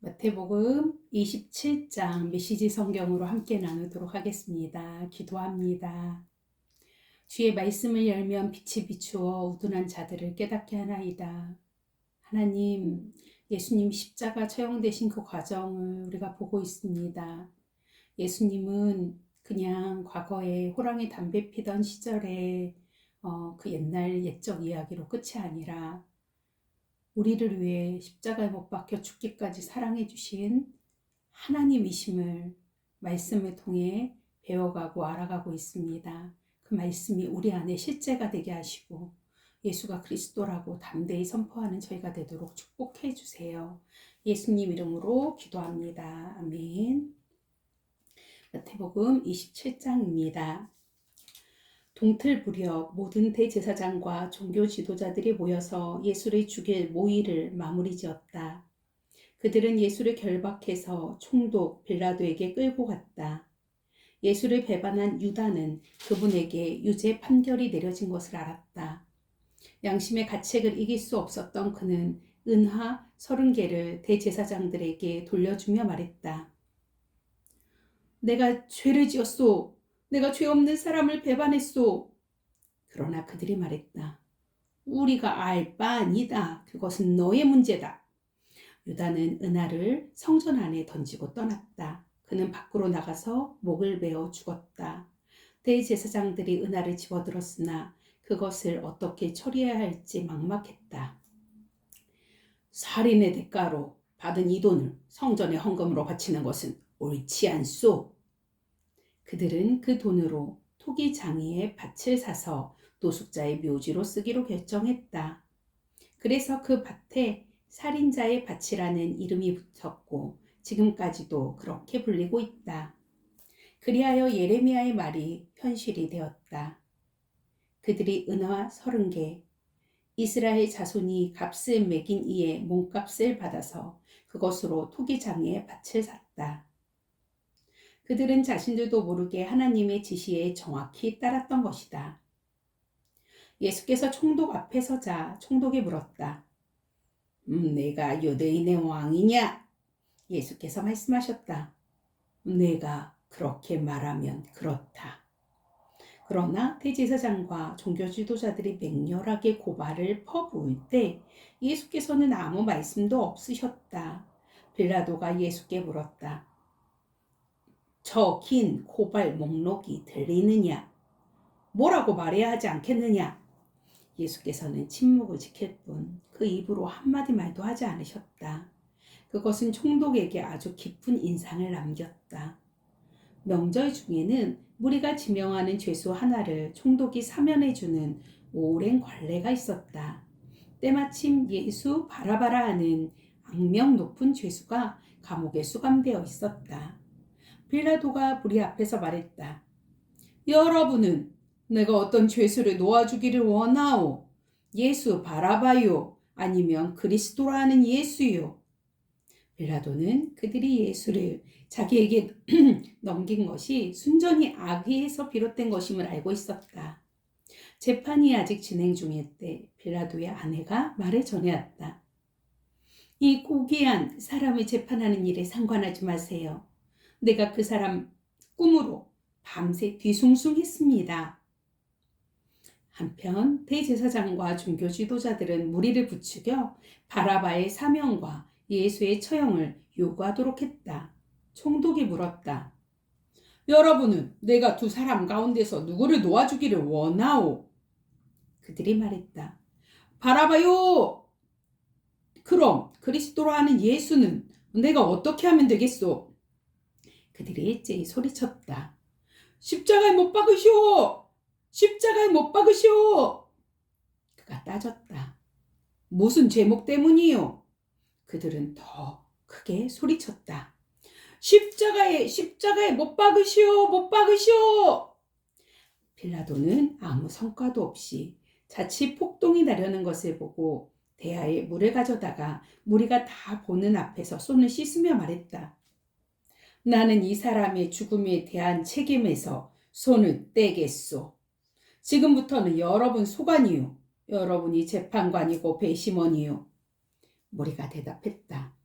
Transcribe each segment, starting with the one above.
마태복음 27장 메시지 성경으로 함께 나누도록 하겠습니다. 기도합니다. 주의 말씀을 열면 빛이 비추어 우둔한 자들을 깨닫게 하나이다. 하나님, 예수님 십자가 처형되신 그 과정을 우리가 보고 있습니다. 예수님은 그냥 과거에 호랑이 담배 피던 시절에 그 옛날 옛적 이야기로 끝이 아니라 우리를 위해 십자가에 못 박혀 죽기까지 사랑해 주신 하나님이심을 말씀을 통해 배워가고 알아가고 있습니다. 그 말씀이 우리 안에 실제가 되게 하시고 예수가 그리스도라고 담대히 선포하는 저희가 되도록 축복해 주세요. 예수님 이름으로 기도합니다. 아멘. 마태복음 27장입니다. 동틀 무렵 모든 대제사장과 종교 지도자들이 모여서 예수를 죽일 모의를 마무리 지었다. 그들은 예수를 결박해서 총독 빌라도에게 끌고 갔다. 예수를 배반한 유다는 그분에게 유죄 판결이 내려진 것을 알았다. 양심의 가책을 이길 수 없었던 그는 은화 30개를 대제사장들에게 돌려주며 말했다. 내가 죄를 지었소. 내가 죄 없는 사람을 배반했소. 그러나 그들이 말했다. 우리가 알 바 아니다. 그것은 너의 문제다. 유다는 은하를 성전 안에 던지고 떠났다. 그는 밖으로 나가서 목을 베어 죽었다. 대제사장들이 은하를 집어들었으나 그것을 어떻게 처리해야 할지 막막했다. 살인의 대가로 받은 이 돈을 성전의 헌금으로 바치는 것은 옳지 않소. 그들은 그 돈으로 토기장이의 밭을 사서 노숙자의 묘지로 쓰기로 결정했다. 그래서 그 밭에 살인자의 밭이라는 이름이 붙었고 지금까지도 그렇게 불리고 있다. 그리하여 예레미야의 말이 현실이 되었다. 그들이 은화 30개, 이스라엘 자손이 값을 매긴 이에 몸값을 받아서 그것으로 토기장이의 밭을 샀다. 그들은 자신들도 모르게 하나님의 지시에 정확히 따랐던 것이다. 예수께서 총독 앞에 서자 총독이 물었다. 내가 유대인의 왕이냐? 예수께서 말씀하셨다. 내가 그렇게 말하면 그렇다. 그러나 대제사장과 종교 지도자들이 맹렬하게 고발을 퍼부을 때 예수께서는 아무 말씀도 없으셨다. 빌라도가 예수께 물었다. 저 긴 고발 목록이 들리느냐? 뭐라고 말해야 하지 않겠느냐? 예수께서는 침묵을 지킬 뿐 그 입으로 한마디 말도 하지 않으셨다. 그것은 총독에게 아주 깊은 인상을 남겼다. 명절 중에는 무리가 지명하는 죄수 하나를 총독이 사면해주는 오랜 관례가 있었다. 때마침 예수 바라바라 하는 악명 높은 죄수가 감옥에 수감되어 있었다. 빌라도가 무리 앞에서 말했다. 여러분은 내가 어떤 죄수를 놓아주기를 원하오? 예수 바라바요? 아니면 그리스도라는 예수요? 빌라도는 그들이 예수를 자기에게 넘긴 것이 순전히 악의에서 비롯된 것임을 알고 있었다. 재판이 아직 진행 중일 때 빌라도의 아내가 말을 전해왔다. 이 고귀한 사람을 재판하는 일에 상관하지 마세요. 내가 그 사람 꿈으로 밤새 뒤숭숭했습니다. 한편 대제사장과 종교 지도자들은 무리를 부추겨 바라바의 사면과 예수의 처형을 요구하도록 했다. 총독이 물었다. 여러분은 내가 두 사람 가운데서 누구를 놓아주기를 원하오? 그들이 말했다. 바라바요! 그럼 그리스도로 하는 예수는 내가 어떻게 하면 되겠소? 그들이 일제히 소리쳤다. 십자가에 못 박으시오! 십자가에 못 박으시오! 그가 따졌다. 무슨 제목 때문이요? 그들은 더 크게 소리쳤다. 십자가에 못 박으시오! 못 박으시오! 빌라도는 아무 성과도 없이 자칫 폭동이 나려는 것을 보고 대야에 물을 가져다가 무리가 다 보는 앞에서 손을 씻으며 말했다. 나는 이 사람의 죽음에 대한 책임에서 손을 떼겠소. 지금부터는 여러분 소관이요. 여러분이 재판관이고 배심원이요. 무리가 대답했다.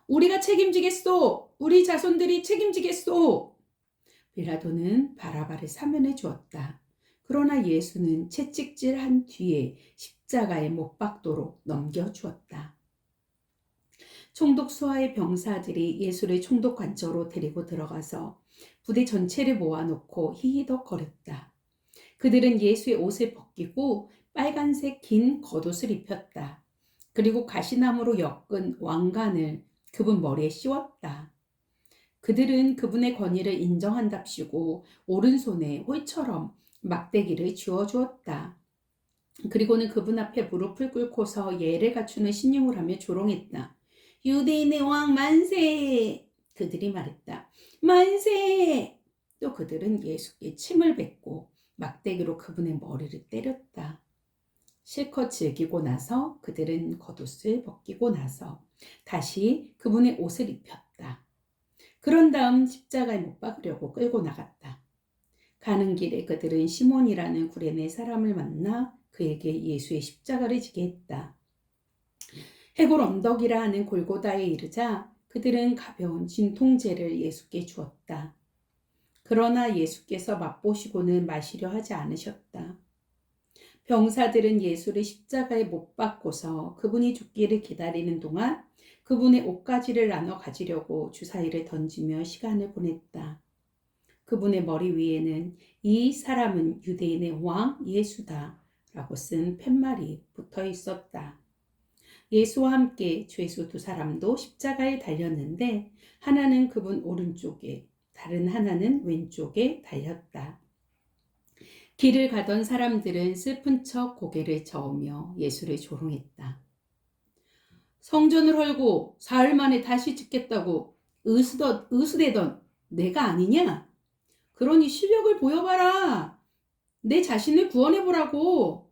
우리가 책임지겠소. 우리 자손들이 책임지겠소. 빌라도는 바라바를 사면해 주었다. 그러나 예수는 채찍질한 뒤에 십자가에 못 박도록 넘겨주었다. 총독 수하의 병사들이 예수를 총독 관저로 데리고 들어가서 부대 전체를 모아놓고 히히덕거렸다. 그들은 예수의 옷을 벗기고 빨간색 긴 겉옷을 입혔다. 그리고 가시나무로 엮은 왕관을 그분 머리에 씌웠다. 그들은 그분의 권위를 인정한답시고 오른손에 홀처럼 막대기를 쥐어주었다. 그리고는 그분 앞에 무릎을 꿇고서 예를 갖추는 신용을 하며 조롱했다. 유대인의 왕 만세! 그들이 말했다. 만세! 또 그들은 예수께 침을 뱉고 막대기로 그분의 머리를 때렸다. 실컷 즐기고 나서 그들은 겉옷을 벗기고 나서 다시 그분의 옷을 입혔다. 그런 다음 십자가에 못 박으려고 끌고 나갔다. 가는 길에 그들은 시몬이라는 구레네 사람을 만나 그에게 예수의 십자가를 지게 했다. 해골 언덕이라 하는 골고다에 이르자 그들은 가벼운 진통제를 예수께 주었다. 그러나 예수께서 맛보시고는 마시려 하지 않으셨다. 병사들은 예수를 십자가에 못 박고서 그분이 죽기를 기다리는 동안 그분의 옷가지를 나눠 가지려고 주사위를 던지며 시간을 보냈다. 그분의 머리 위에는 이 사람은 유대인의 왕 예수다 라고 쓴 팻말이 붙어 있었다. 예수와 함께 죄수 두 사람도 십자가에 달렸는데 하나는 그분 오른쪽에 다른 하나는 왼쪽에 달렸다. 길을 가던 사람들은 슬픈 척 고개를 저으며 예수를 조롱했다. 성전을 헐고 사흘 만에 다시 짓겠다고 의수대던 내가 아니냐? 그러니 실력을 보여봐라. 내 자신을 구원해보라고.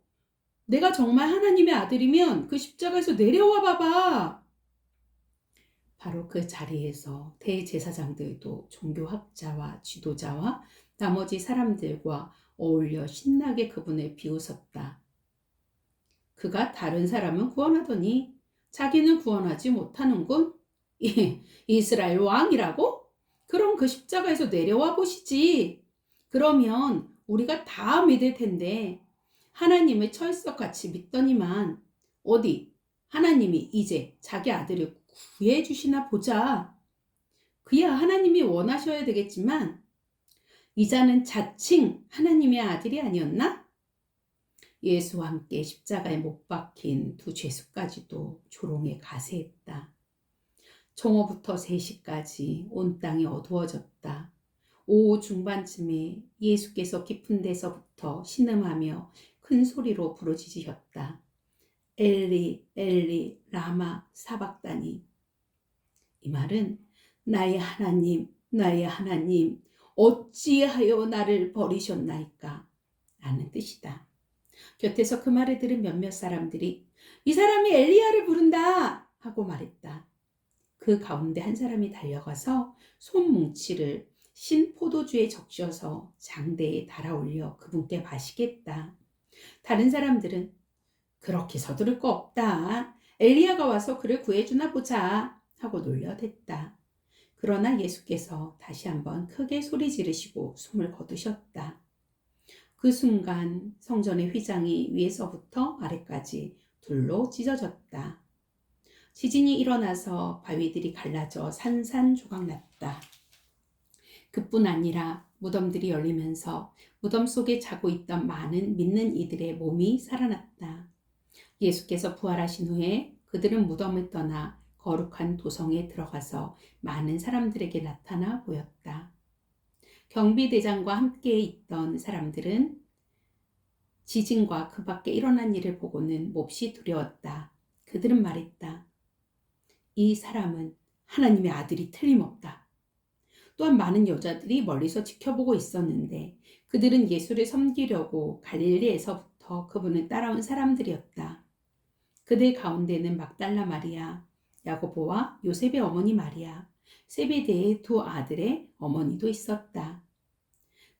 내가 정말 하나님의 아들이면 그 십자가에서 내려와 봐봐. 바로 그 자리에서 대제사장들도 종교학자와 지도자와 나머지 사람들과 어울려 신나게 그분을 비웃었다. 그가 다른 사람은 구원하더니 자기는 구원하지 못하는군. 이스라엘 왕이라고? 그럼 그 십자가에서 내려와 보시지. 그러면 우리가 다 믿을 텐데 하나님을 철석같이 믿더니만 어디 하나님이 이제 자기 아들을 구해 주시나 보자. 그야 하나님이 원하셔야 되겠지만 이자는 자칭 하나님의 아들이 아니었나? 예수와 함께 십자가에 못 박힌 두 죄수까지도 조롱에 가세했다. 정오부터 3시까지 온 땅이 어두워졌다. 오후 중반쯤에 예수께서 깊은 데서부터 신음하며 큰 소리로 부르짖으셨다. 엘리 엘리 라마 사박다니. 이 말은 나의 하나님 어찌하여 나를 버리셨나이까 라는 뜻이다. 곁에서 그 말을 들은 몇몇 사람들이 이 사람이 엘리야를 부른다 하고 말했다. 그 가운데 한 사람이 달려가서 손뭉치를 신포도주에 적셔서 장대에 달아올려 그분께 마시겠다. 다른 사람들은 그렇게 서두를 거 없다. 엘리야가 와서 그를 구해주나 보자 하고 놀려댔다. 그러나 예수께서 다시 한번 크게 소리 지르시고 숨을 거두셨다. 그 순간 성전의 휘장이 위에서부터 아래까지 둘로 찢어졌다. 지진이 일어나서 바위들이 갈라져 산산조각 났다. 그뿐 아니라 무덤들이 열리면서 무덤 속에 자고 있던 많은 믿는 이들의 몸이 살아났다. 예수께서 부활하신 후에 그들은 무덤을 떠나 거룩한 도성에 들어가서 많은 사람들에게 나타나 보였다. 경비대장과 함께 있던 사람들은 지진과 그 밖에 일어난 일을 보고는 몹시 두려웠다. 그들은 말했다. 이 사람은 하나님의 아들이 틀림없다. 또한 많은 여자들이 멀리서 지켜보고 있었는데 그들은 예수를 섬기려고 갈릴리에서부터 그분을 따라온 사람들이었다. 그들 가운데는 막달라 마리아, 야고보와 요셉의 어머니 마리아, 세베대의 두 아들의 어머니도 있었다.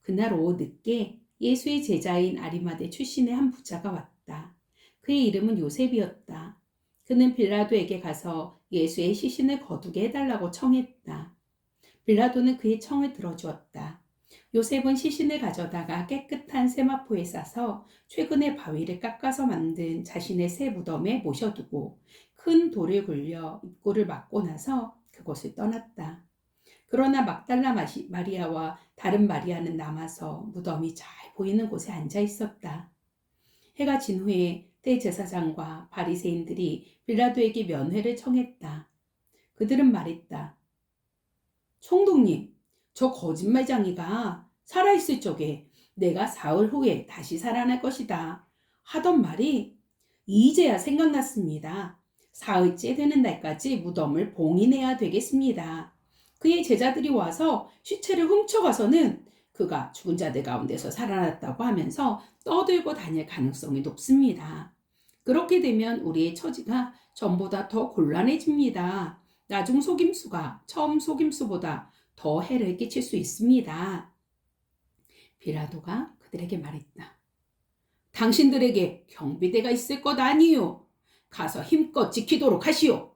그날 오후 늦게 예수의 제자인 아리마대 출신의 한 부자가 왔다. 그의 이름은 요셉이었다. 그는 빌라도에게 가서 예수의 시신을 거두게 해달라고 청했다. 빌라도는 그의 청을 들어주었다. 요셉은 시신을 가져다가 깨끗한 세마포에 싸서 최근에 바위를 깎아서 만든 자신의 새 무덤에 모셔두고 큰 돌을 굴려 입구를 막고 나서 그곳을 떠났다. 그러나 막달라 마리아와 다른 마리아는 남아서 무덤이 잘 보이는 곳에 앉아 있었다. 해가 진 후에 대제사장과 바리새인들이 빌라도에게 면회를 청했다. 그들은 말했다. 총독님, 저 거짓말쟁이가 살아있을 적에 내가 사흘 후에 다시 살아날 것이다 하던 말이 이제야 생각났습니다. 사흘째 되는 날까지 무덤을 봉인해야 되겠습니다. 그의 제자들이 와서 시체를 훔쳐가서는 그가 죽은 자들 가운데서 살아났다고 하면서 떠들고 다닐 가능성이 높습니다. 그렇게 되면 우리의 처지가 전보다 더 곤란해집니다. 나중 속임수가 처음 속임수보다 더 해를 끼칠 수 있습니다. 빌라도가 그들에게 말했다. 당신들에게 경비대가 있을 것 아니요. 가서 힘껏 지키도록 하시오.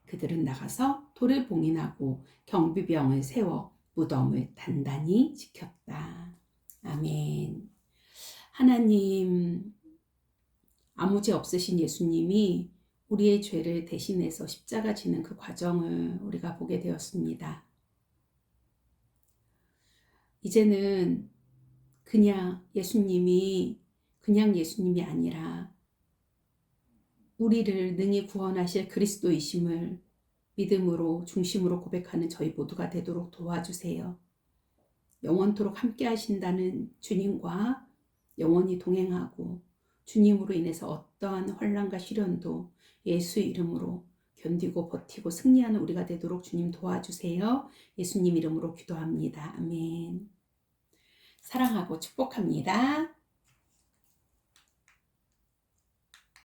그들은 나가서 돌을 봉인하고 경비병을 세워 무덤을 단단히 지켰다. 아멘. 하나님, 아무 죄 없으신 예수님이 우리의 죄를 대신해서 십자가 지는 그 과정을 우리가 보게 되었습니다. 이제는 그냥 예수님이 아니라 우리를 능히 구원하실 그리스도이심을 믿음으로 중심으로 고백하는 저희 모두가 되도록 도와주세요. 영원토록 함께 하신다는 주님과 영원히 동행하고 주님으로 인해서 어떠한 환난과 시련도 예수 이름으로 견디고 버티고 승리하는 우리가 되도록 주님 도와주세요. 예수님 이름으로 기도합니다. 아멘. 사랑하고 축복합니다.